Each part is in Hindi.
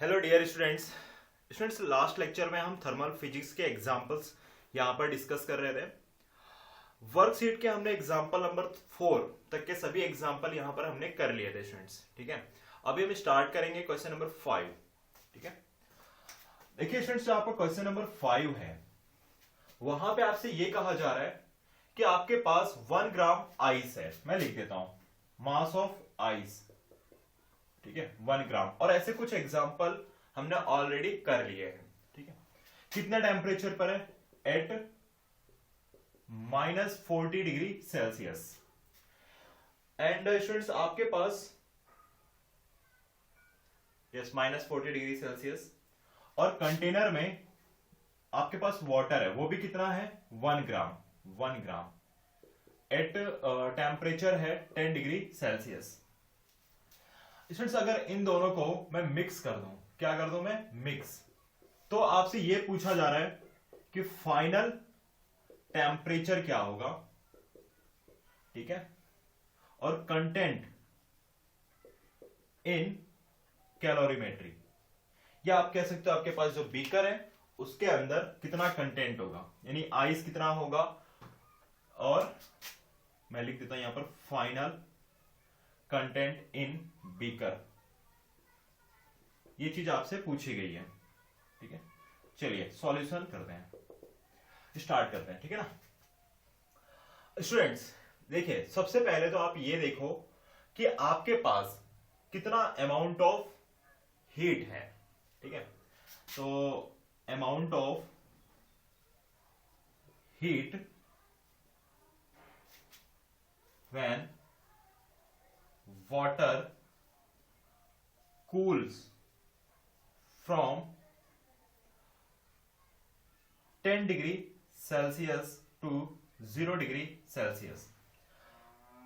Hello dear students last lecture में हम थर्मल फिजिक्स के एग्जांपल्स यहाँ पर डिस्कस कर रहे थे। वर्कशीट के हमने एग्जांपल नंबर 4 तक के सभी एग्जांपल यहाँ पर हमने कर लिए थे स्टूडेंट्स। ठीक है, अभी हम स्टार्ट करेंगे क्वेश्चन नंबर 5। ठीक है, देखिए स्टूडेंट्स, जो आपका क्वेश्चन नंबर 5 है वहां पे आपसे ये कहा जा रहा है कि आपके पास 1 ग्राम आइस है। मैं लिख देता हूं मास ऑफ आइस। ठीक है, 1 ग्राम। और ऐसे कुछ एग्जांपल हमने ऑलरेडी कर लिए हैं। ठीक है, कितना टेम्परेचर पर है? At -40 degree Celsius. And students आपके पास यस -40 डिग्री सेल्सियस, और कंटेनर में आपके पास वाटर है, वो भी कितना है? 1 ग्राम। 1 ग्राम एट टेम्परेचर है 10 डिग्री सेल्सियस। स्टूडेंट्स अगर इन दोनों को मैं मिक्स कर दूं, क्या कर दूं मैं? मिक्स। तो आपसे यह पूछा जा रहा है कि फाइनल टेम्परेचर क्या होगा। ठीक है, और कंटेंट इन कैलोरीमेट्री, या आप कह सकते हो आपके पास जो बीकर है उसके अंदर कितना कंटेंट होगा, यानी आइस कितना होगा। और मैं लिख देता हूं यहां पर फाइनल कंटेंट इन बीकर। ये चीज आपसे पूछी गई है। ठीक है, चलिए सॉल्यूशन करते हैं, स्टार्ट करते हैं। ठीक है ना स्टूडेंट्स, देखिए सबसे पहले तो आप ये देखो कि आपके पास कितना अमाउंट ऑफ हीट है। ठीक है, तो amount of heat when water cools from 10 degree Celsius to 0 degree Celsius.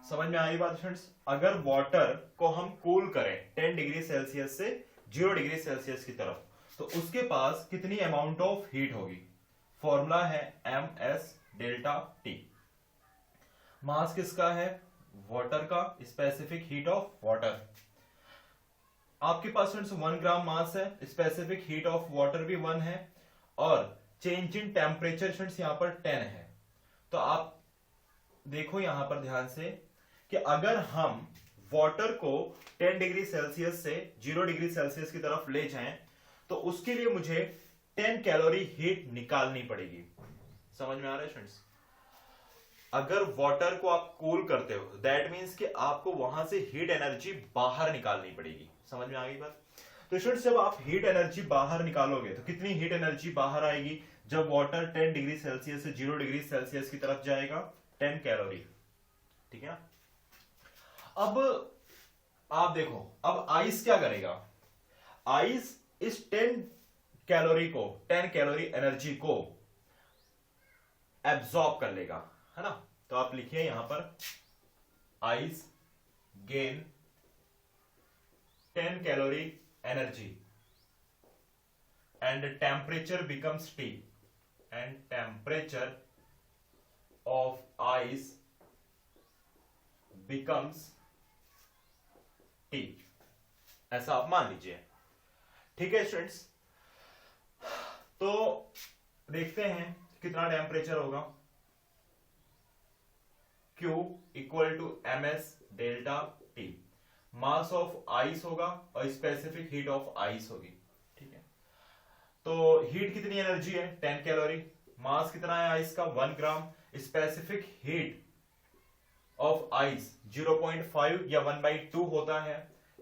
समझ में आई बात स्टूडेंट्स? अगर वाटर को हम कूल करें 10 डिग्री सेल्सियस से 0 डिग्री सेल्सियस की तरफ, तो उसके पास कितनी अमाउंट ऑफ हीट होगी? फॉर्मूला है ms डेल्टा टी। मास किसका है? वाटर का, स्पेसिफिक हीट ऑफ वाटर। आपके पास 1 ग्राम मास है, स्पेसिफिक हीट ऑफ वाटर भी 1 है, और चेंज इन टेम्परेचर यहां पर 10 है। तो आप देखो यहां पर ध्यान से कि अगर हम वाटर को 10 डिग्री सेल्सियस से 0 डिग्री सेल्सियस की तरफ ले जाएं, तो उसके लिए मुझे 10 कैलोरी हीट निकालनी पड़ेगी। समझ में आ रहा है स्टूडेंट्स? अगर वाटर को आप कूल करते हो, दैट मींस कि आपको वहां से हीट एनर्जी बाहर निकालनी पड़ेगी। समझ में आ गई बात? तो स्टूडेंट्स जब आप हीट एनर्जी बाहर निकालोगे तो कितनी हीट एनर्जी बाहर आएगी? जब वाटर 10 डिग्री सेल्सियस से 0 डिग्री सेल्सियस की तरफ जाएगा, 10 कैलोरी। ठीक है ना? अब आप देखो, अब आइस क्या करेगा? आइस इस 10 कैलोरी को, 10 कैलोरी एनर्जी को एब्सॉर्ब कर लेगा, है ना? तो आप लिखिए यहां पर ice gain 10 calorie energy and temperature becomes T, and temperature of ice becomes T. ऐसा आप मान लीजिए। ठीक है स्टूडेंट्स, तो देखते हैं कितना टेम्परेचर होगा। Q equal to ms delta T. Mass of ice होगा और स्पेसिफिक हीट ऑफ आइस होगी। ठीक है, तो हीट कितनी एनर्जी है? 10 कैलोरी। मास कितना है आइस का? 1 ग्राम। स्पेसिफिक हीट ऑफ आइस 0.5 या 1/2 होता है।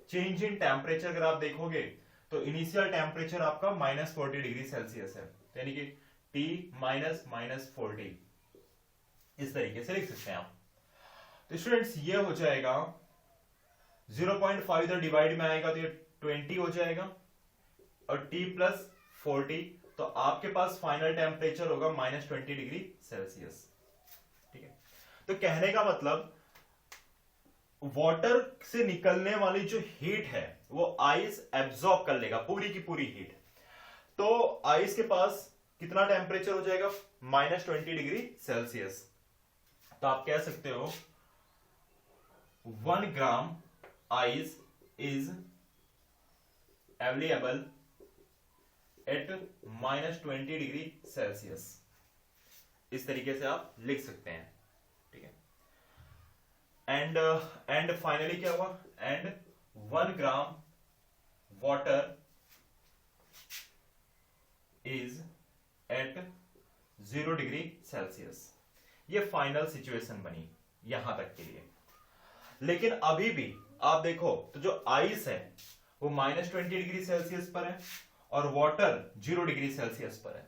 चेंज इन टेम्परेचर अगर आप देखोगे तो इनिशियल टेम्परेचर आपका -40 डिग्री सेल्सियस है, यानी कि T -40। इस तरीके से लिख सकते हैं आप। तो स्टूडेंट्स ये हो जाएगा 0.5 इधर डिवाइड में आएगा तो ये 20 हो जाएगा, और T + 40, तो आपके पास फाइनल टेम्परेचर होगा -20 डिग्री सेल्सियस। ठीक है, तो कहने का मतलब वाटर से निकलने वाली जो हीट है वो आइस एब्सॉर्ब कर लेगा, पूरी की पूरी हीट। तो आइस के पास कितना टेम्परेचर हो जाएगा? -20 डिग्री सेल्सियस। तो आप कह सकते हो 1 gram ice is available at -20°C। इस तरीके से आप लिख सकते हैं, ठीक है। एंड फाइनली क्या हुआ, and 1 gram water is at 0°C। ये फाइनल सिचुएशन बनी यहां तक के लिए। लेकिन अभी भी आप देखो तो जो आइस है वो -20°C पर है और वाटर 0°C पर है।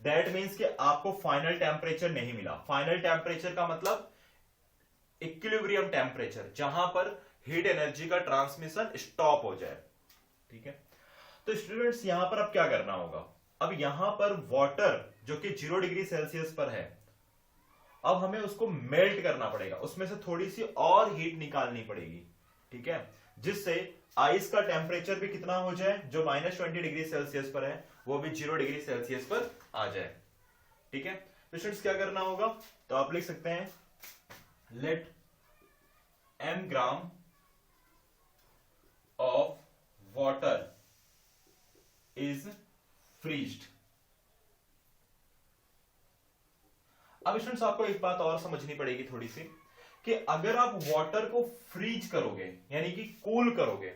दैट मीन्स कि आपको फाइनल टेम्परेचर नहीं मिला। फाइनल टेम्परेचर का मतलब इक्विलिब्रियम टेम्परेचर, जहां पर हीट एनर्जी का ट्रांसमिशन स्टॉप हो जाए, ठीक है। तो स्टूडेंट्स यहां पर अब क्या करना होगा, अब यहां पर वाटर जो कि 0°C पर है, अब हमें उसको मेल्ट करना पड़ेगा, उसमें से थोड़ी सी और हीट निकालनी पड़ेगी, ठीक है, जिससे आइस का टेम्परेचर भी कितना हो जाए, जो -20°C पर है वो भी 0°C पर आ जाए, ठीक है। तो स्टूडेंट्स क्या करना होगा, तो आप लिख सकते हैं let m gram of water is freezed. अब स्टूडेंट्स आपको एक बात और समझनी पड़ेगी थोड़ी सी, कि अगर आप वाटर को फ्रीज करोगे यानी कि कूल करोगे,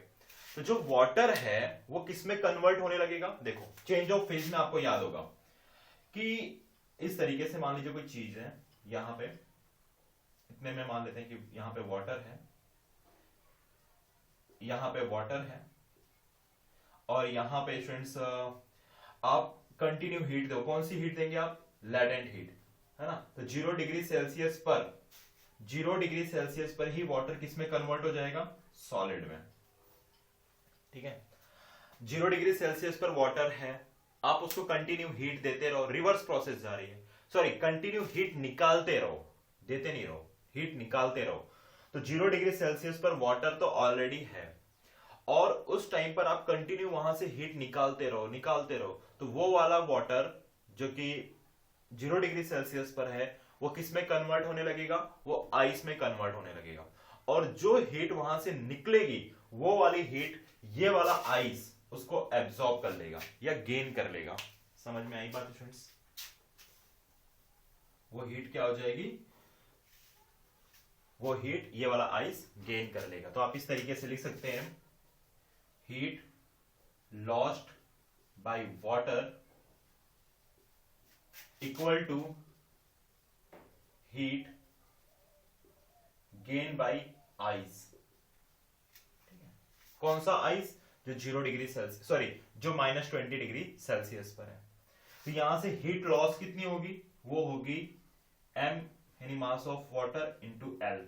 तो जो वाटर है वो किस में कन्वर्ट होने लगेगा। देखो चेंज ऑफ फेज में आपको याद होगा कि इस तरीके से मान लीजिए कोई चीज है, यहां पे इतने में मान लेते हैं कि यहां पे वाटर है, यहां पे वाटर है, और यहां पे स्टूडेंट्स आप कंटिन्यू हीट दो। कौन सी हीट देंगे आप, लैटेंट हीट, है ना। तो 0°C पर ही वाटर किस में कन्वर्ट हो जाएगा, सॉलिड में, ठीक है। 0°C पर वाटर है, आप उसको कंटिन्यू हीट देते रहो, रिवर्स प्रोसेस जा रही है, सॉरी कंटिन्यू हीट निकालते रहो, देते नहीं रहो, हीट निकालते रहो। तो 0°C पर वाटर तो ऑलरेडी है, और उस टाइम पर आप कंटिन्यू वहां से हीट निकालते रहो, तो वो वाला वाटर जो कि 0°C पर है वो किस में कन्वर्ट होने लगेगा, वो आइस में कन्वर्ट होने लगेगा, और जो हीट वहां से निकलेगी वो वाली हीट ये वाला आइस उसको एब्जॉर्ब कर लेगा या गेन कर लेगा। समझ में आई बात स्टूडेंट्स, वो हीट क्या हो जाएगी, वो हीट ये वाला आइस गेन कर लेगा। तो आप इस तरीके से लिख सकते हैं, heat lost by water equal to heat gain by ice. कौन सा आइस, जो 0°C, सॉरी जो -20°C पर है। तो यहां से हीट लॉस कितनी होगी, वो होगी m यानी mass of water into L।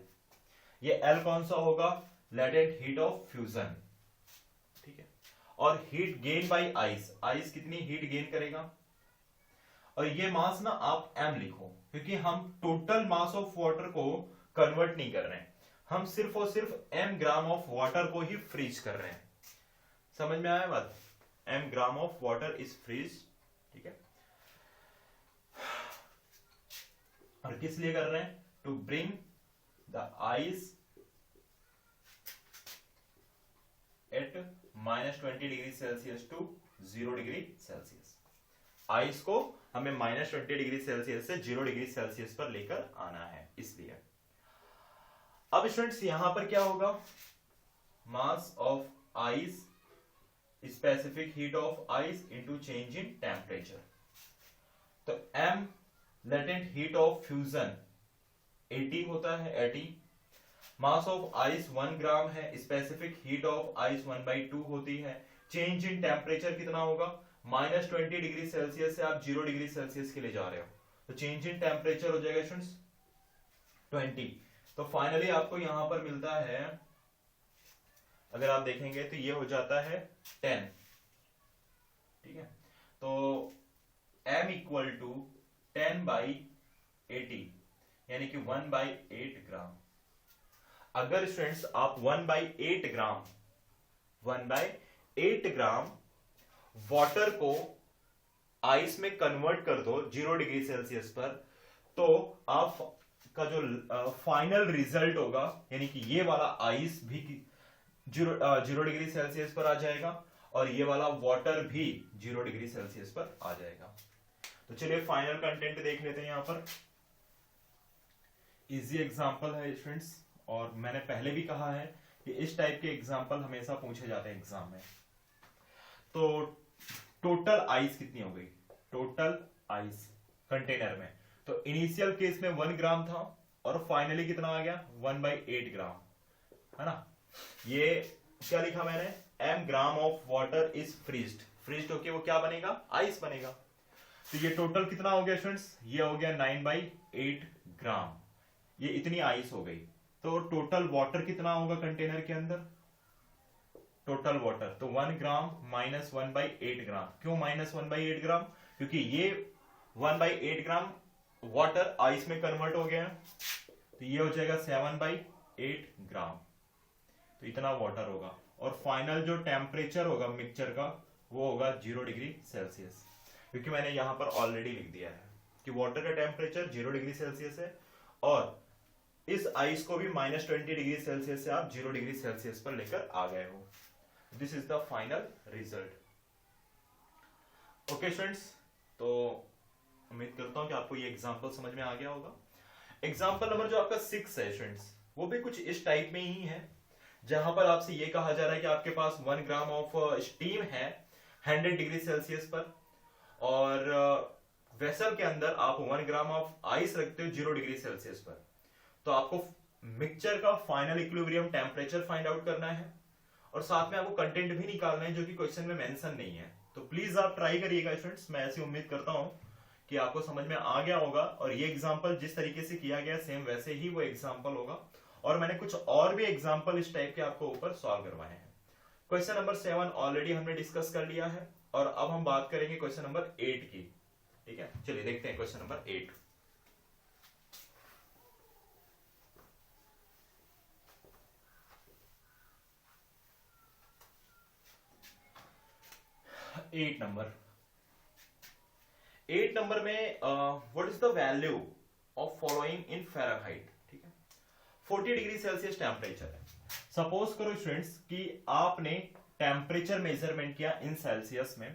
ये L कौन सा होगा, लेटेंट हीट ऑफ फ्यूजन, ठीक है। और heat gain by ice, ice कितनी हीट गेन करेगा, और ये मास ना आप m लिखो, क्योंकि हम टोटल मास ऑफ वाटर को कन्वर्ट नहीं कर रहे हैं, हम सिर्फ और सिर्फ m ग्राम ऑफ वाटर को ही फ्रीज कर रहे हैं। समझ में आया बात, m gram of water is freeze, ठीक है। और किस लिए कर रहे हैं, to bring the ice at -20°C to 0°C। Ice को हमें -20°C से 0°C पर लेकर आना है, इसलिए। अब स्टूडेंट्स यहां पर क्या होगा, मास of ice, specific heat of ice into change in temperature. तो m latent heat of fusion 80 होता है, 80। मास ऑफ आइस 1 ग्राम है, स्पेसिफिक हीट ऑफ आइस 1/2 होती है। चेंज इन टेम्परेचर कितना होगा, -20°C से आप 0°C के लिए जा रहे हो, तो चेंज इन टेम्परेचर हो जाएगा स्टूडेंट्स 20। तो फाइनली आपको यहां पर मिलता है, अगर आप देखेंगे तो ये हो जाता है 10, ठीक है। तो m इक्वल टू 10/80 यानी कि 1/8 ग्राम। अगर स्टूडेंट्स आप 1/8 ग्राम वाटर को आइस में कन्वर्ट कर दो 0°C पर, तो आप का जो फाइनल रिजल्ट होगा, यानी कि ये वाला आइस भी 0°C पर आ जाएगा, और ये वाला वाटर भी 0 डिग्री सेल्सियस पर आ जाएगा। तो चलिए फाइनल कंटेंट देख लेते हैं। यहां पर इजी एग्जांपल है स्टूडेंट्स, और मैंने पहले भी कहा है कि इस टाइप के एग्जांपल हमेशा पूछे जाते हैं एग्जाम में। तो टोटल आइस कितनी हो गई, टोटल आइस कंटेनर में, तो इनिशियल केस में 1 ग्राम था और फाइनली कितना आ गया 1/8 ग्राम, है ना। ये क्या लिखा मैंने, m gram of water is freezed, freezed होके वो क्या बनेगा, आइस बनेगा। तो ये टोटल कितना हो गया स्टूडेंट्स, ये हो गया 9/8 ग्राम, ये इतनी आइस हो गई। तो टोटल वाटर कितना होगा कंटेनर के अंदर, टोटल वाटर, तो 1 ग्राम माइनस 1/8 ग्राम। क्यों माइनस 1/8 ग्राम, क्योंकि ये 1/8 ग्राम वाटर आइस में कन्वर्ट हो गया, तो ये हो जाएगा 7/8 ग्राम। तो इतना वाटर होगा, और फाइनल जो टेम्परेचर होगा मिक्सचर का वो होगा 0 डिग्री सेल्सियस, क्योंकि मैंने यहां पर ऑलरेडी लिख दिया है कि वाटर का टेम्परेचर 0 डिग्री सेल्सियस है, और इस आइस को भी -20 डिग्री सेल्सियस से आप 0 डिग्री सेल्सियस पर लेकर आ गए हो। This is the final result. Okay students, तो उम्मीद करता हूं कि आपको ये एग्जांपल समझ में आ गया होगा। एग्जांपल नंबर जो आपका 6 है स्टूडेंट्स, वो भी कुछ इस टाइप में ही है, जहां पर आपसे ये कहा जा रहा है कि आपके पास 1 ग्राम ऑफ स्टीम है 100 डिग्री सेल्सियस पर, और वेसल के अंदर आप 1 ग्राम ऑफ आइस रखते हो 0 डिग्री सेल्सियस पर। तो आपको मिक्सचर का final equilibrium temperature find out करना है, और साथ में आपको कंटेंट भी निकालना है जो कि क्वेश्चन में मेंशन नहीं है। तो प्लीज आप ट्राई करिएगा स्टूडेंट्स, मैं ऐसी उम्मीद करता हूं कि आपको समझ में आ गया होगा, और ये एग्जांपल जिस तरीके से किया गया सेम वैसे ही वो एग्जांपल होगा, और मैंने कुछ और भी एग्जांपल इस टाइप के आपको ऊपर सॉल्व करवाए हैं। क्वेश्चन नंबर 7 ऑलरेडी हमने डिस्कस कर लिया है, और अब हम बात करेंगे क्वेश्चन नंबर 8 की। ठीक है, चलिए देखते हैं क्वेश्चन नंबर 8। एट नंबर में what is the value of following in Fahrenheit. ठीक है, 40 डिग्री सेल्सियस टेम्परेचर है। सपोज करो स्टूडेंट्स कि आपने टेम्परेचर मेजरमेंट किया इन सेल्सियस में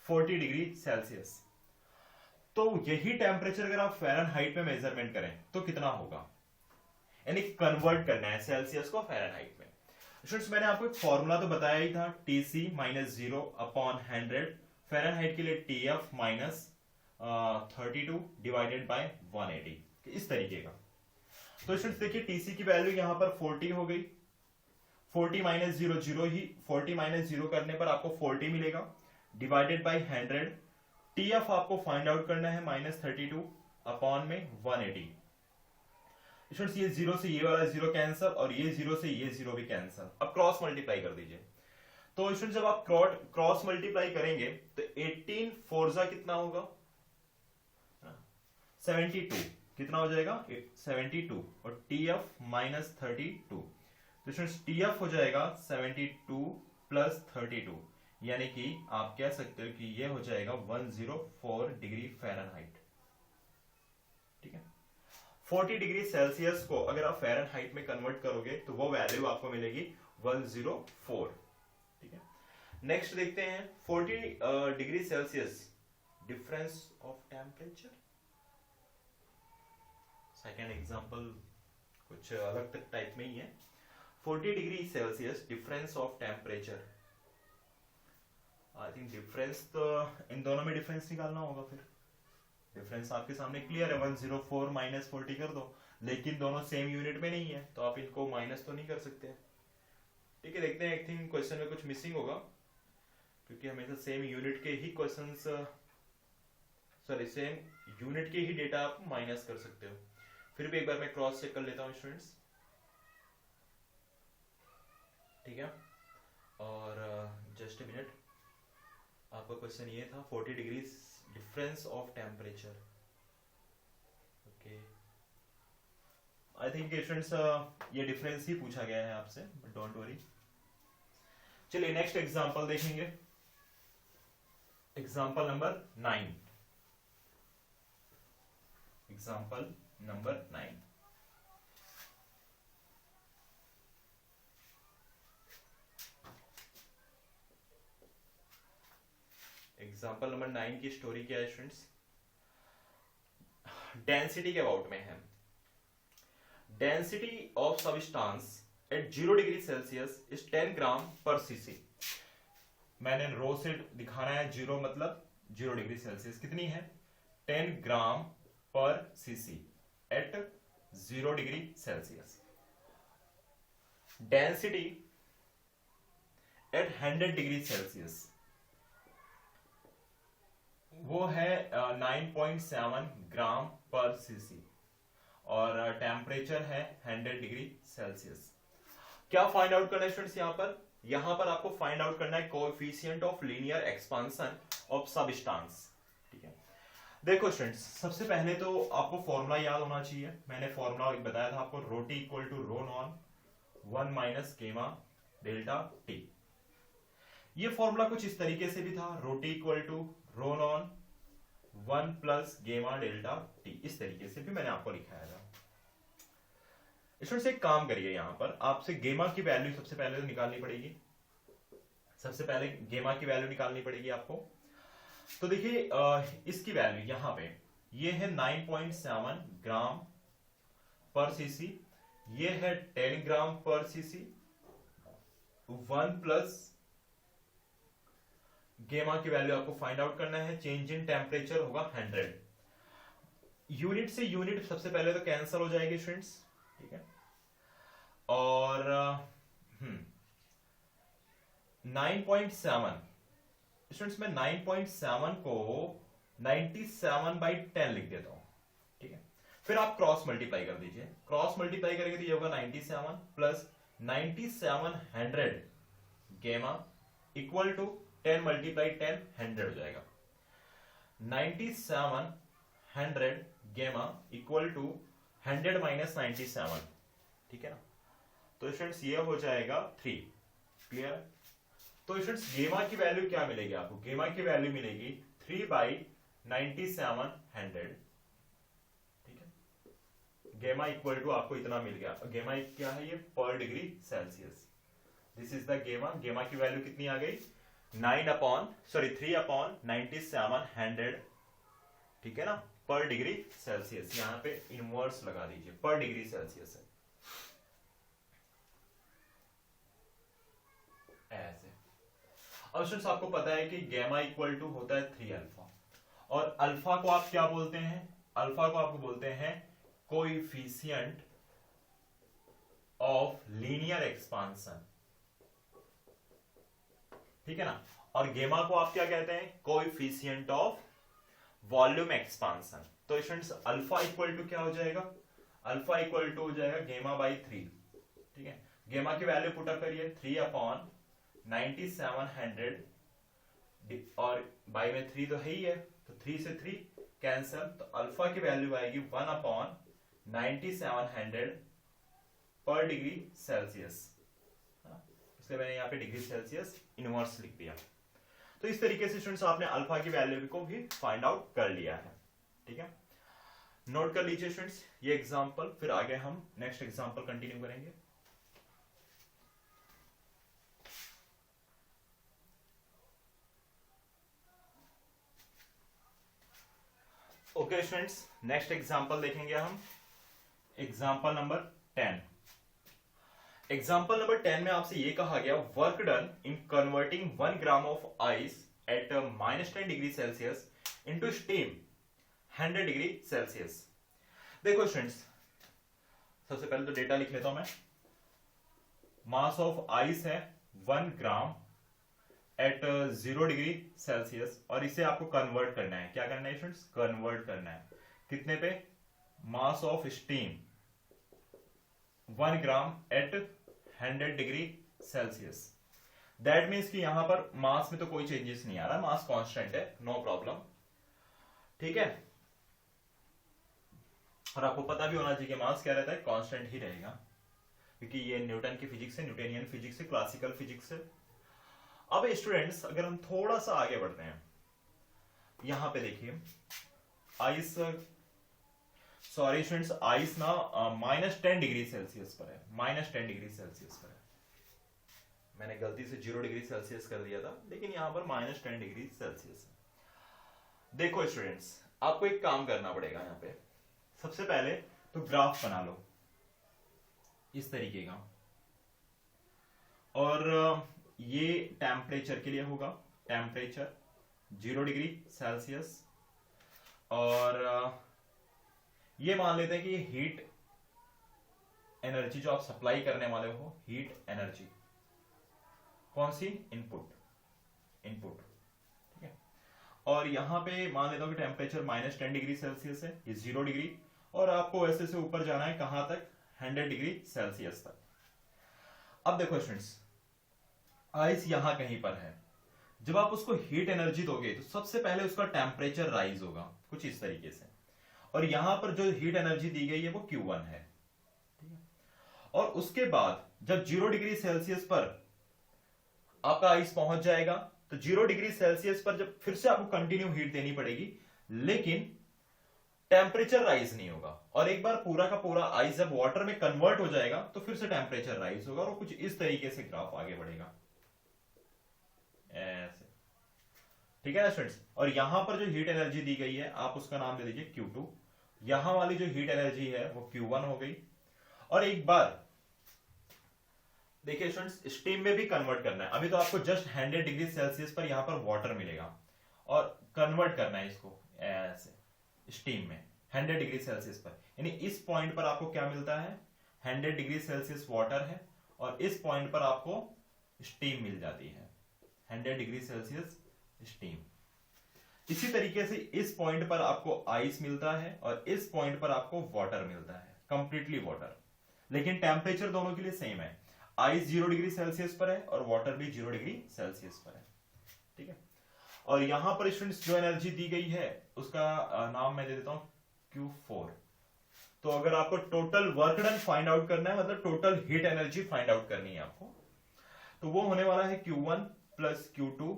40 डिग्री सेल्सियस, तो यही टेम्परेचर अगर आप फ़ारेनहाइट में मेजरमेंट करें तो कितना होगा, यानी कन्वर्ट करना है सेल्सियस को फ़ारेनहाइट में। स्टूडेंट्स मैंने आपको एक फॉर्मूला तो बताया ही था, TC - 0/100, फ़ारेनहाइट के लिए TF - 32 डिवाइडेड बाय 180, इस तरीके का। तो स्टूडेंट्स देखिए TC की वैल्यू यहां पर 40 हो गई, 40 - 0 0 ही, 40 - 0 करने पर आपको 40 मिलेगा, डिवाइडेड बाय 100। TF आपको फाइंड आउट करना है -32 अपॉन में 180। स्टूडेंट्स ये 0 से ये वाला 0 कैंसिल, और ये 0 से ये 0 भी कैंसिल। अब क्रॉस मल्टीप्लाई कर दीजिए। तो स्टूडेंट्स जब आप क्रॉस मल्टीप्लाई करेंगे तो 18 4 कितना होगा, 72, कितना हो जाएगा 72, और TF -32, तो स्टूडेंट्स TF हो जाएगा 72 + 32, यानी कि आप कह सकते हो कि ये हो जाएगा 104 डिग्री फ़ारेनहाइट। ठीक है, 40 डिग्री सेल्सियस को अगर आप फ़ारेनहाइट में कन्वर्ट करोगे तो वो वैल्यू आपको मिलेगी 104। ठीक है, नेक्स्ट देखते हैं 40 degree Celsius difference of temperature. Second example कुछ अलग टाइप में ही है। 40 degree Celsius difference of temperature, I think difference तो इन दोनों में डिफरेंस निकालना होगा। फिर डिफरेंस आपके सामने क्लियर है, 104 - 40 कर दो, लेकिन दोनों सेम यूनिट में नहीं है तो आप इनको माइनस तो नहीं कर सकते। ठीक है, देखते हैं, आई थिंक क्वेश्चन में कुछ मिसिंग होगा, क्योंकि हमेशा सेम यूनिट के ही क्वेश्चंस, सॉरी सेम यूनिट के ही डेटा आप माइनस कर सकते हो। फिर भी एक बार मैं क्रॉस चेक कर लेता हूं स्टूडेंट्स। ठीक है, और जस्ट अ मिनट, आपका क्वेश्चन ये था 40 degree difference of temperature. Okay, I think students ये डिफरेंस ही पूछा गया है आपसे, बट डोंट वरी। चलिए नेक्स्ट एग्जांपल देखेंगे, example number 9। Example number 9, example number 9 की स्टोरी क्या है स्टूडेंट्स, डेंसिटी के अबाउट में है। Density of substance at 0 degree Celsius is 10 gram per CC. मैंने रो से दिखाना है, 0 मतलब 0 डिग्री सेल्सियस कितनी है, 10 gram per CC at 0 degree Celsius. Density at 100 degree Celsius वो है 9.7 ग्राम पर सीसी और टेम्परेचर है 100 डिग्री सेल्सियस। क्या फाइंड आउट करना है स्टूडेंट्स, यहां पर आपको फाइंड आउट करना है coefficient of linear expansion of substance. ठीक है, देखो स्टूडेंट्स, सबसे पहले तो आपको फॉर्मूला याद होना चाहिए। मैंने फॉर्मूला बताया था आपको, rho T equal to rho naught 1 minus gamma delta T. ये फॉर्मूला कुछ इस तरीके से भी था, rho T equal to rho naught 1 plus gamma delta T, इस तरीके से भी मैंने आपको लिखाया था। स्टूडेंट्स एक काम करिए, यहां पर आपसे गेमा की वैल्यू सबसे पहले तो निकालनी पड़ेगी। सबसे पहले गेमा की वैल्यू निकालनी पड़ेगी आपको। तो देखिए इसकी वैल्यू यहां पे ये है 9.7 ग्राम पर सीसी, ये है 10 ग्राम पर सीसी, 1 प्लस गेमा की वैल्यू आपको फाइंड आउट करना है। चेंज इन टेम्परेचर होगा 100। यूनिट से यूनिट सबसे पहले तो कैंसिल हो जाएगी स्टूडेंट्स, ठीक है। और 9.7 स्टूडेंट्स, मैं 9.7 को 97/10 लिख देता हूं, ठीक है। फिर आप क्रॉस मल्टीप्लाई कर दीजिए, क्रॉस मल्टीप्लाई करेंगे तो ये होगा 97 प्लस 9700 गेमा इक्वल टू 10 मल्टीप्लाई 10 100 हो जाएगा। 9700 गेमा इक्वल टू 100 माइनस 97, ठीक है ना। तो स्टूडेंट्स ये हो जाएगा 3। क्लियर। तो स्टूडेंट्स गेमा की वैल्यू क्या मिलेगी आपको, गेमा की वैल्यू मिलेगी 3/9700, ठीक है। गेमा इक्वल टू आपको इतना मिल गया। गेमा क्या है, ये पर degree Celsius. This is the गेमा। गेमा की वैल्यू कितनी आ गई, 3/9700, ठीक है ना, पर डिग्री सेल्सियस। यहां पे इनवर्स लगा दीजिए, पर डिग्री सेल्सियस है ऐसे। अब स्टूडेंट्स आपको पता है कि गैमा इक्वल टू होता है 3 अल्फा, और अल्फा को आप क्या बोलते हैं, अल्फा को आपको बोलते हैं कोएफिशिएंट ऑफ लीनियर एक्सपांशन, ठीक है ना। और गेमा को आप क्या कहते हैं, कोएफिशिएंट ऑफ वॉल्यूम एक्सपांशन। तो स्टूडेंट्स अल्फा इक्वल टू क्या हो जाएगा, अल्फा इक्वल टू हो जाएगा गेमा बाई 3, ठीक है। गेमा की वैल्यू पुट अप करिए, 3/9700 और बाई में 3 तो है ही है, तो 3 से 3 कैंसिल, तो अल्फा की वैल्यू आएगी 1/9700 पर डिग्री सेल्सियस, इसलिए मैंने यहाँ पे डिग्री सेल्सियस इनवर्स लिख दिया। तो इस तरीके से स्टूडेंट्स आपने अल्फा की वैल्यू को भी फाइंड आउट कर लिया है, ठीक है। नोट कर लीजिए स्टूडेंट्स ये एग्जांपल, फिर आगे हम नेक्स्ट एग्जांपल कंटिन्यू करेंगे। ओके स्टूडेंट्स, नेक्स्ट एग्जांपल देखेंगे हम, एग्जांपल नंबर 10। एग्जांपल नंबर 10 में आपसे ये कहा गया, work done in converting 1 gram of ice eight -10 degree Celsius into steam 100 degree Celsius. देखो स्टूडेंट्स, सबसे पहले तो डेटा लिख लेता हूं मैं। मास ऑफ आइस है 1 ग्राम एट 0 डिग्री सेल्सियस, और इसे आपको कन्वर्ट करना है। क्या करना है स्टूडेंट्स, कन्वर्ट करना है कितने पे, mass of steam 1 gram at 100 degree Celsius. That means कि यहां पर मास में तो कोई चेंजेस नहीं आ रहा, मास कांस्टेंट है, नो प्रॉब्लम, ठीक है। और आपको पता भी होना चाहिए कि मास क्या रहता है, कांस्टेंट ही रहेगा, क्योंकि ये न्यूटन की फिजिक्स है, न्यूटनियन फिजिक्स है, क्लासिकल फिजिक्स है। अब स्टूडेंट्स अगर हम थोड़ा सा आगे बढ़ते हैं, यहां पे देखिए आइस, सॉरी स्टूडेंट्स, आइस ना -10 डिग्री सेल्सियस पर है, -10 डिग्री सेल्सियस पर है। मैंने गलती से 0 डिग्री सेल्सियस कर दिया था, लेकिन यहां पर -10 डिग्री सेल्सियस है। देखो स्टूडेंट्स, आपको एक काम करना पड़ेगा यहाँ पे। सबसे पहले तो ग्राफ बना लो इस तरीके का, और ये टेम्परेचर के लिए होगा, टेम्परेचर 0 डिग्री सेल्सियस, और ये मान लेते हैं कि ये हीट एनर्जी जो आप सप्लाई करने वाले हो, हीट एनर्जी कौन सी, इनपुट, इनपुट, ठीक है। और यहां पे मान लेता हूं कि टेम्परेचर -10 डिग्री सेल्सियस है, ये 0 डिग्री, और आपको ऐसे से ऊपर जाना है कहां तक, 100 डिग्री सेल्सियस तक। अब देखो स्टूडेंट्स, आइस यहां कहीं पर है, जब आप उसको हीट एनर्जी दोगे तो सबसे पहले उसका टेम्परेचर राइज होगा कुछ इस तरीके से, और यहां पर जो हीट एनर्जी दी गई है वो Q1 है, ठीक है। और उसके बाद जब 0 डिग्री सेल्सियस पर आपका आइस पहुंच जाएगा, तो 0 डिग्री सेल्सियस पर जब फिर से आपको कंटिन्यू हीट देनी पड़ेगी, लेकिन टेम्परेचर राइज नहीं होगा। और एक बार पूरा का पूरा आइस जब वाटर में कन्वर्ट हो जाएगा तो फिर से टेम्परेचर राइज होगा, और कुछ इस तरीके से ग्राफ आगे बढ़ेगा ऐसे, ठीक है ना स्टूडेंट्स। और यहां पर जो हीट एनर्जी दी गई है आप उसका नाम दे दीजिए Q2, यहां वाली जो हीट एनर्जी है वो Q1 हो गई। और एक बार देखिए स्टूडेंट्स, स्टीम में भी कन्वर्ट करना है। अभी तो आपको जस्ट 100 डिग्री सेल्सियस पर यहां पर वाटर मिलेगा, और कन्वर्ट करना है इसको ऐसे स्टीम में 100 डिग्री सेल्सियस पर, यानी इस पॉइंट पर आपको क्या मिलता है, 100 डिग्री सेल्सियस वाटर है, और इस पॉइंट पर आपको स्टीम मिल जाती है, 100 डिग्री सेल्सियस स्टीम। इसी तरीके से इस पॉइंट पर आपको आइस मिलता है, और इस पॉइंट पर आपको वाटर मिलता है, कंप्लीटली वाटर, लेकिन टेम्परेचर दोनों के लिए सेम है। आइस 0 डिग्री सेल्सियस पर है और वाटर भी 0 डिग्री सेल्सियस पर है, ठीक है। और यहां पर स्टूडेंट्स जो एनर्जी दी गई है उसका नाम मैं दे देता हूं Q4। तो अगर आपको total work done find out करना है, मतलब total heat energy find out करनी है आपको, तो वो होने वाला है Q1 plus Q2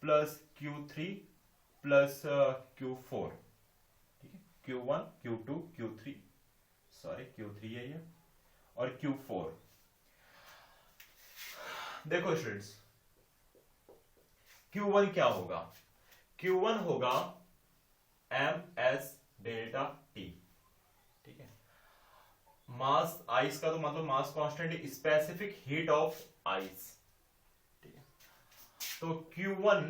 plus Q3 plus Q4, ठीक है। Q1 Q2 Q3, sorry Q3 है ये, और Q4। देखो स्टूडेंट्स, Q1 क्या होगा, Q1 होगा ms डेल्टा T, ठीक है। मास आइस का तो मतलब mass constant, specific heat of ice, ठीक है। तो Q1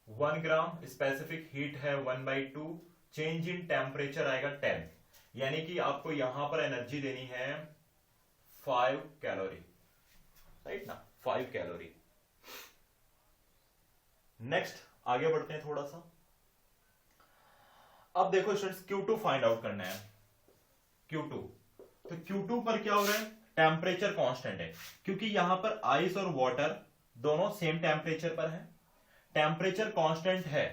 1 ग्राम, स्पेसिफिक हीट है 1/2, चेंज इन टेम्परेचर आएगा 10, यानी कि आपको यहां पर एनर्जी देनी है 5 कैलोरी, राइट ना, 5 कैलोरी। नेक्स्ट आगे बढ़ते हैं थोड़ा सा। अब देखो स्टूडेंट्स, Q2 फाइंड आउट करना है, Q2। तो Q2 पर क्या हो रहा है, टेम्परेचर कांस्टेंट है, क्योंकि यहां पर आइस और वाटर दोनों सेम टेम्परेचर पर है, टेम्परेचर कांस्टेंट है,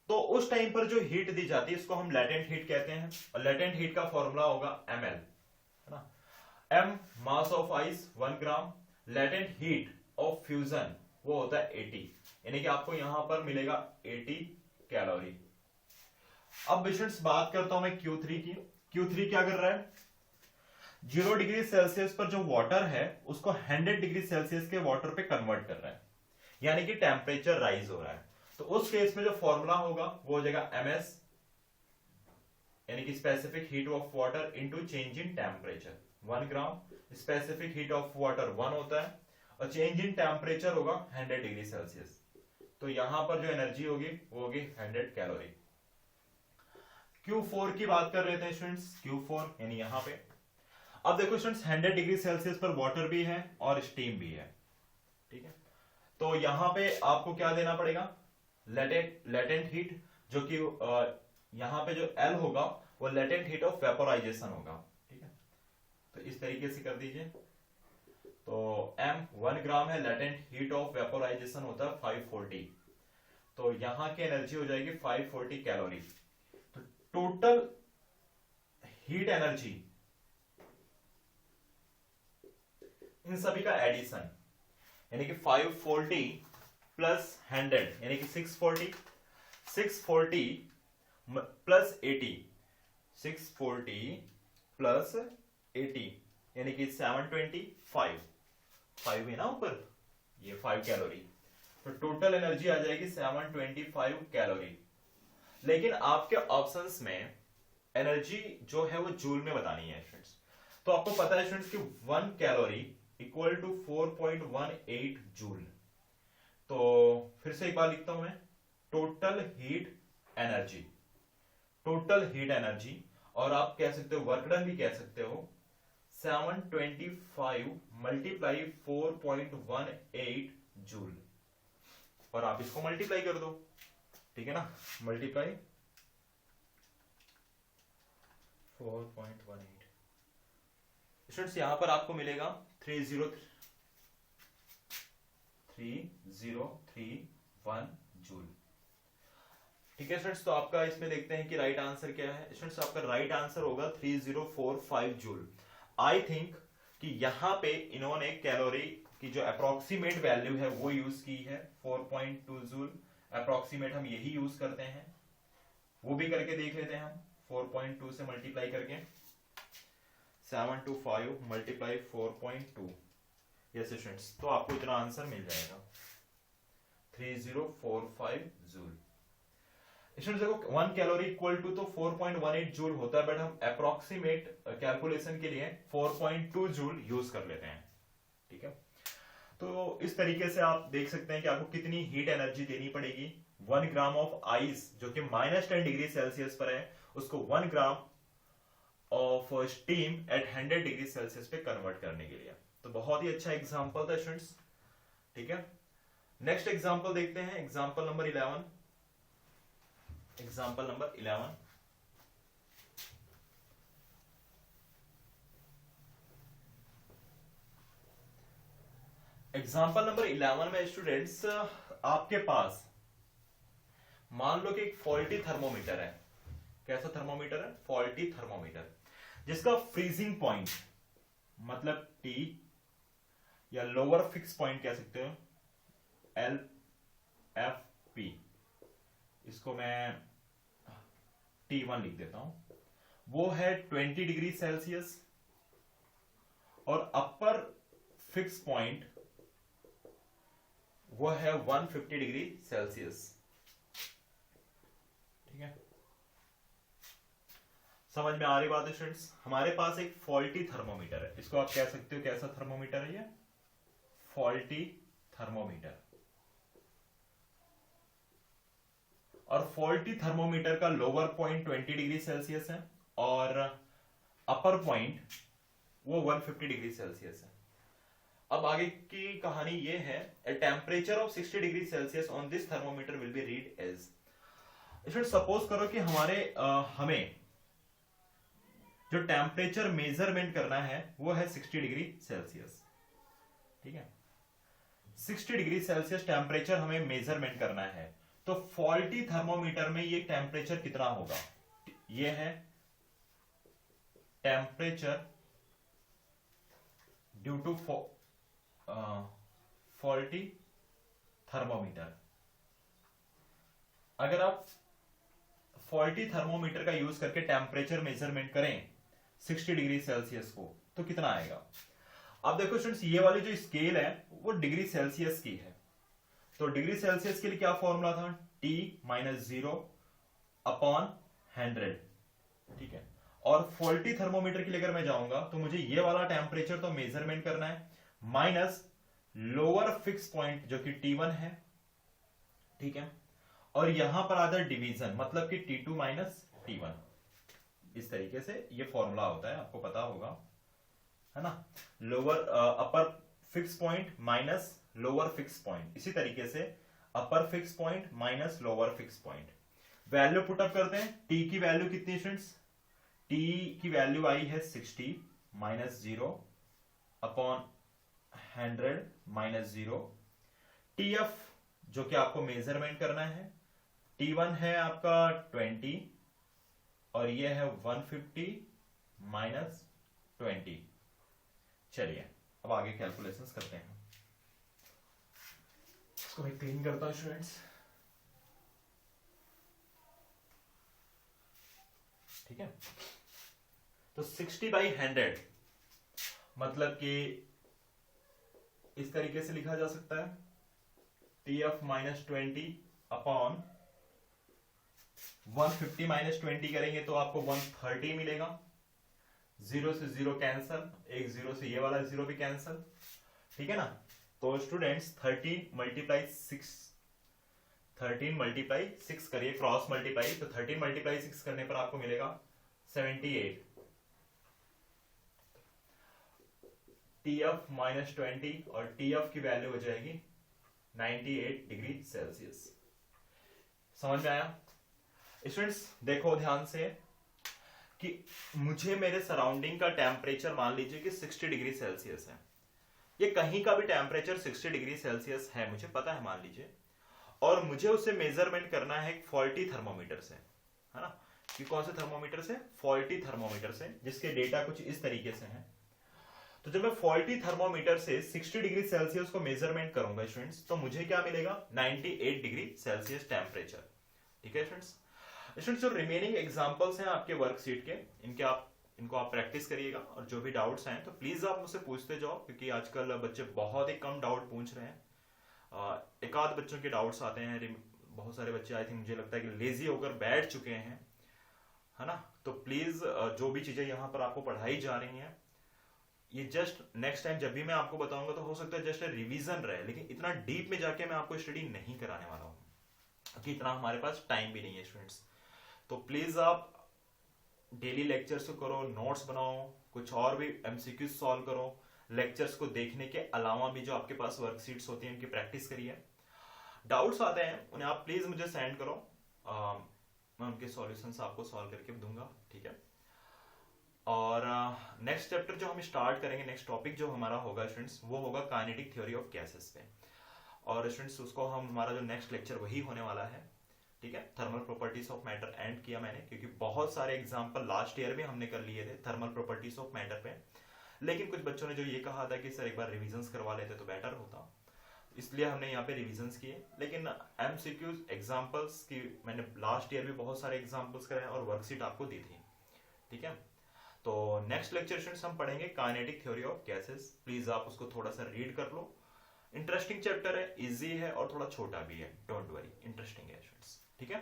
तो उस टाइम पर जो हीट दी जाती है इसको हम लेटेंट हीट कहते हैं, और लेटेंट हीट का फॉर्मूला होगा ml, है ना। m mass of ice 1 gram, latent heat of fusion वो होता है 80, यानी कि आपको यहां पर मिलेगा 80 कैलोरी। अब स्टूडेंट्स बात करता हूं मैं Q3 की। Q3 क्या कर रहा है, 0 डिग्री सेल्सियस पर जो वाटर है उसको 100 डिग्री सेल्सियस के वाटर पे कन्वर्ट कर रहा है, यानी कि टेम्परेचर राइज हो रहा है। तो उस केस में जो फॉर्मूला होगा वो हो जाएगा ms, यानी कि specific heat of water into change in temperature. 1 gram, specific heat of water 1 होता है, और चेंज इन टेम्परेचर होगा 100 डिग्री सेल्सियस। तो यहां पर जो एनर्जी होगी वो होगी 100 कैलोरी। Q4 की बात कर रहे थे स्टूडेंट्स, Q4 यानी यहां पे। अब देखो स्टूडेंट्स, 100 डिग्री सेल्सियस पर वाटर भी है और स्टीम भी है, ठीक है। तो यहां पे आपको क्या देना पड़ेगा, लेटेंट हीट, जो कि यहां पे जो L होगा वो लेटेंट हीट ऑफ वेपोराइजेशन होगा, ठीक है। तो इस तरीके से कर दीजिए। तो m 1 ग्राम है, लेटेंट हीट ऑफ वेपोराइजेशन होता है 540, तो यहां की एनर्जी हो जाएगी 540 कैलोरी। तो टोटल हीट एनर्जी इन सभी का एडिशन, यानी कि 540 प्लस 100 यानी कि 640, 640 प्लस 80, 640 प्लस 80 यानी कि 725, 5 है ना ऊपर, ये 5 कैलोरी। तो टोटल एनर्जी आ जाएगी 725 कैलोरी। लेकिन आपके ऑप्शंस में एनर्जी जो है वो जूल में बतानी है स्टूडेंट्स। तो आपको पता है स्टूडेंट्स कि 1 कैलोरी इक्वल टू 4.18 जूल। तो फिर से एक बार लिखता हूं मैं, total heat energy, total heat energy, और आप कह सकते हो वर्क डन भी कह सकते हो, 725 मल्टीप्लाई 4.18 जूल, और आप इसको मल्टीप्लाई कर दो, ठीक है ना, मल्टीप्लाई 4.18 स्टूडेंट्स, यहां पर आपको मिलेगा 3031 जूल। ठीक है स्टूडेंट्स, तो आपका इसमें देखते हैं कि राइट आंसर क्या है। स्टूडेंट्स आपका राइट आंसर होगा 3045 जूल। आई थिंक कि यहां पे इन्होंने कैलोरी की जो अप्रोक्सीमेट वैल्यू है वो यूज की है, 4.2 जूल अप्रोक्सीमेट हम यही यूज करते हैं, वो भी करके देख लेते हैं हम, 4.2 से मल्टीप्लाई करके 725 मल्टीप्लाई 4.2, यस स्टूडेंट्स, तो आपको इतना आंसर मिल जाएगा 3045 जूल। स्टूडेंट्स देखो 1 कैलोरी इक्वल टू तो 4.18 जूल होता है, बट हम अप्रोक्सीमेट कैलकुलेशन के लिए 4.2 जूल यूज कर लेते हैं, ठीक है। तो इस तरीके से आप देख सकते हैं कि आपको कितनी हीट एनर्जी देनी पड़ेगी 1 ग्राम ऑफ आइस जो कि -10 डिग्री सेल्सियस पर है, उसको 1 gram of steam eight 100 degree Celsius पे कन्वर्ट करने के लिए। तो बहुत ही अच्छा एग्जांपल था स्टूडेंट्स, ठीक है। नेक्स्ट एग्जांपल देखते हैं, example number 11। Example number 11, example number 11 में स्टूडेंट्स आपके पास मान लो कि एक फॉल्टी थर्मोमीटर है। कैसा थर्मोमीटर है? फॉल्टी थर्मोमीटर, जिसका फ्रीजिंग पॉइंट मतलब T या लोअर फिक्स पॉइंट कह सकते हो LFP, इसको मैं T1 लिख देता हूं, वो है 20 डिग्री सेल्सियस, और अपर फिक्स पॉइंट वो है 150 डिग्री सेल्सियस, ठीक है। समझ में आ रही बात है स्टूडेंट्स? हमारे पास एक फॉल्टी थर्मोमीटर है, इसको आप कह सकते हो कैसा थर्मोमीटर है ये? Faulty thermometer. और फॉल्टी थर्मोमीटर का लोअर पॉइंट 20 डिग्री सेल्सियस है और अपर पॉइंट वो 150 डिग्री सेल्सियस है। अब आगे की कहानी ये है, a temperature of 60 degree Celsius on this thermometer will be read as. इसमें सपोज करो कि हमें जो टेम्परेचर मेजरमेंट करना है वो है 60 डिग्री सेल्सियस, ठीक है। 60 डिग्री सेल्सियस टेम्परेचर हमें मेजरमेंट करना है, तो फॉल्टी थर्मोमीटर में ये टेम्परेचर कितना होगा? ये है temperature due to faulty thermometer. अगर आप फॉल्टी थर्मोमीटर का यूज करके टेम्परेचर मेजरमेंट करें 60 डिग्री सेल्सियस को, तो कितना आएगा? अब देखो स्टूडेंट्स, ये वाली जो स्केल है वो डिग्री सेल्सियस की है, तो डिग्री सेल्सियस के लिए क्या फॉर्मूला था? T - 0 अपॉन 100, ठीक है। और फॉल्टी थर्मोमीटर के लिए अगर मैं जाऊंगा तो मुझे ये वाला टेम्परेचर तो मेजरमेंट करना है, माइनस लोअर फिक्स पॉइंट जो कि T1 है, ठीक है। और यहां पर आता है डिवीजन, मतलब कि T2 - T1। इस तरीके से ये फॉर्मूला होता है, आपको पता होगा, है ना। Lower upper fix point minus lower fix point, इसी तरीके से upper fix point minus lower fix point. Value put up करते हैं। T की वैल्यू कितनी स्टूडेंट्स? T की वैल्यू आई है 60 - 0 अपॉन 100 - 0। TF जो कि आपको मेजरमेंट करना है, T1 है आपका 20 और ये है 150 माइनस 20। चलिए अब आगे कैलकुलेशंस करते हैं। इसको मैं क्लीन करता हूं स्टूडेंट्स, ठीक है। तो 60/100 मतलब कि इस तरीके से लिखा जा सकता है, TF माइनस 20 अपॉन 150 माइनस 20 करेंगे तो आपको 130 मिलेगा। 0 से 0 कैंसल, एक 0 से ये वाला 0 भी कैंसल, ठीक है ना। तो स्टूडेंट्स 13 मल्टीप्लाई 6 करिए, क्रॉस मल्टीप्लाई, तो 13 मल्टीप्लाई 6 करने पर आपको मिलेगा 78। TF माइनस 20 और TF की वैल्यू हो जाएगी 98 डिग्री सेल्सियस। समझ में आया स्टूडेंट्स? देखो ध्यान से कि मुझे मेरे सराउंडिंग का टेम्परेचर मान लीजिए कि 60 डिग्री सेल्सियस है, ये कहीं का भी टेम्परेचर 60 डिग्री सेल्सियस है, मुझे पता है मान लीजिए, और मुझे उसे मेजरमेंट करना है एक फॉल्टी थर्मोमीटर से, है ना। कि कौन से थर्मोमीटर से? फॉल्टी थर्मोमीटर से, जिसके डेटा कुछ इस तरीके से हैं। तो जब मैं फॉल्टी थर्मोमीटर से 60 डिग्री सेल्सियस को मेजरमेंट करूंगा स्टूडेंट्स, तो मुझे क्या मिलेगा? 98 डिग्री सेल्सियस टेम्परेचर। ठीक है स्टूडेंट्स? स्टूडेंट्स जो रिमेनिंग एग्जांपल्स हैं आपके वर्कशीट के, इनको आप प्रैक्टिस करिएगा, और जो भी डाउट्स हैं तो प्लीज आप मुझसे पूछते जाओ, क्योंकि आजकल बच्चे बहुत ही कम डाउट पूछ रहे हैं। एक आध बच्चों के डाउट्स आते हैं, बहुत सारे बच्चे आई थिंक मुझे लगता है कि लेजी होकर बैठ चुके हैं, है ना। तो प्लीज जो भी चीजें यहाँ पर आपको पढ़ाई जा रही हैं, ये जस्ट नेक्स्ट टाइम जब भी मैं आपको बताऊंगा तो हो सकता है जस्ट रिवीजन रहे, लेकिन इतना डीप में जाके मैं आपको स्टडी नहीं कराने वाला हूँ, क्योंकि इतना हमारे पास टाइम भी नहीं है स्टूडेंट्स। तो प्लीज आप डेली लेक्चर्स को करो, नोट्स बनाओ, कुछ और भी एमसीक्यू सॉल्व करो, लेक्चर्स को देखने के अलावा भी जो आपके पास वर्कशीट्स होती हैं उनकी प्रैक्टिस करिए। डाउट्स आते हैं उन्हें आप प्लीज मुझे सेंड करो, मैं उनके सॉल्यूशंस आपको सॉल्व करके दूंगा, ठीक है। और नेक्स्ट चैप्टर जो हम स्टार्ट करेंगे, नेक्स्ट टॉपिक जो हमारा होगा स्टूडेंट्स, वो होगा काइनेटिक थ्योरी ऑफ गैसेस पे। और स्टूडेंट्स उसको हमारा जो नेक्स्ट लेक्चर वही होने वाला है, ठीक है। Thermal properties of matter and किया मैंने, क्योंकि बहुत सारे एग्जांपल लास्ट ईयर में हमने कर लिए थे थर्मल प्रॉपर्टीज ऑफ मैटर पे, लेकिन कुछ बच्चों ने जो ये कहा था कि सर एक बार रिविजन्स करवा लेते तो बेटर होता, इसलिए हमने यहाँ पे रिविजन्स किए। लेकिन एमसीक्यूज एग्जांपल्स की मैंने लास्ट ईयर भी बहुत सारे एग्जांपल्स कराए और वर्कशीट आपको दी थी, ठीक है। तो नेक्स्ट लेक्चर स्टूडेंट्स हम पढ़ेंगे kinetic theory of gases. Please आप उसको थोड़ा सा रीड कर लो, इंटरेस्टिंग चैप्टर है, इजी है और थोड़ा छोटा भी है, डोंट वरी, इंटरेस्टिंग है स्टूडेंट्स, ठीक है।